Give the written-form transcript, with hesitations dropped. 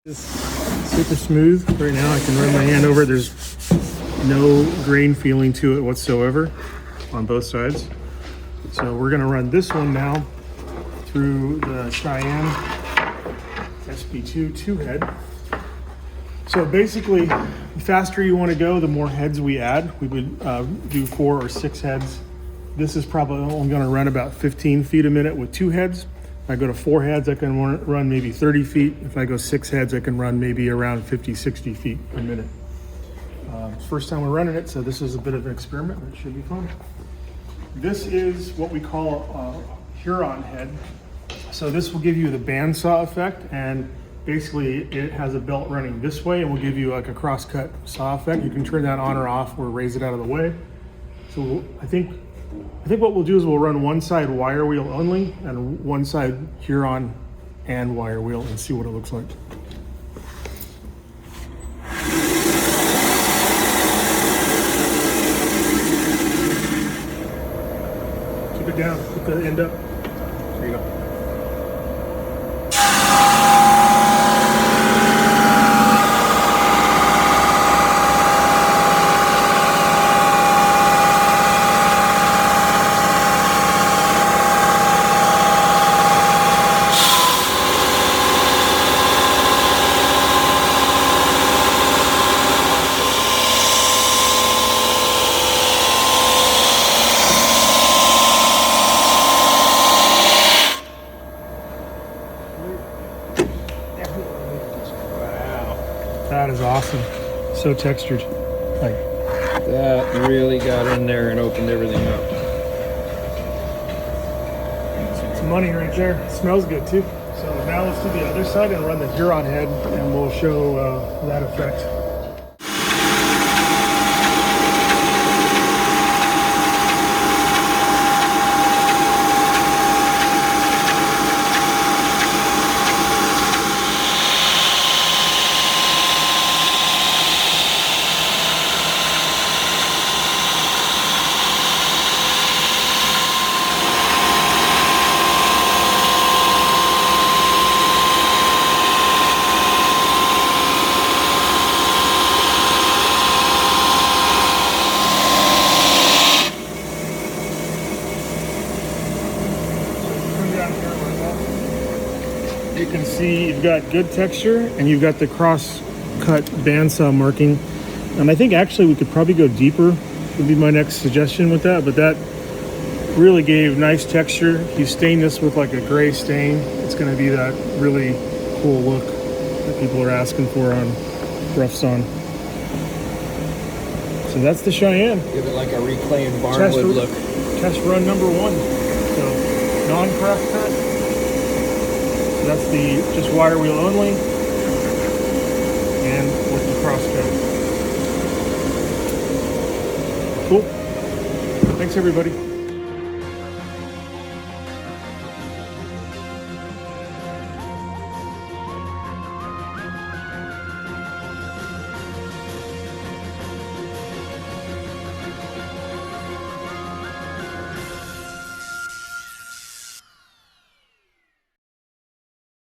It's super smooth right now. I can run my hand over it. There's no grain feeling to it whatsoever on both sides. So we're going to run this one now through the Cheyenne SP2 2-head. So basically, the faster you want to go, the more heads we add. We would do 4 or 6 heads. This is probably only going to run about 15 feet a minute with 2 heads. If I go to 4 heads, I can run maybe 30 feet. If I go 6 heads, I can run maybe around 50, 60 feet per minute. First time we're running it, so this is a bit of an experiment, but it should be fun. This is what we call a Huron head. So this will give you the bandsaw effect, and basically it has a belt running this way and will give you like a cross-cut saw effect. You can turn that on or off or raise it out of the way. So I think what we'll do is we'll run one side wire wheel only and one side Huron and wire wheel and see what it looks like. Keep it down, put the end up. There you go. That is awesome. So textured. Like that really got in there and opened everything up. It's money right there. It smells good too. So now let's do the other side and run the Huron head, and we'll show that effect. You can see you've got good texture and you've got the cross-cut bandsaw marking. And I think actually we could probably go deeper, would be my next suggestion with that, but that really gave nice texture. If you stain this with like a gray stain, it's going to be that really cool look that people are asking for on rough sawn. So that's the Cheyenne. Give it like a reclaimed barnwood look. Test run number 1. So non-cross cut. That's the just wire wheel only and with the cross cut. Cool. Thanks everybody.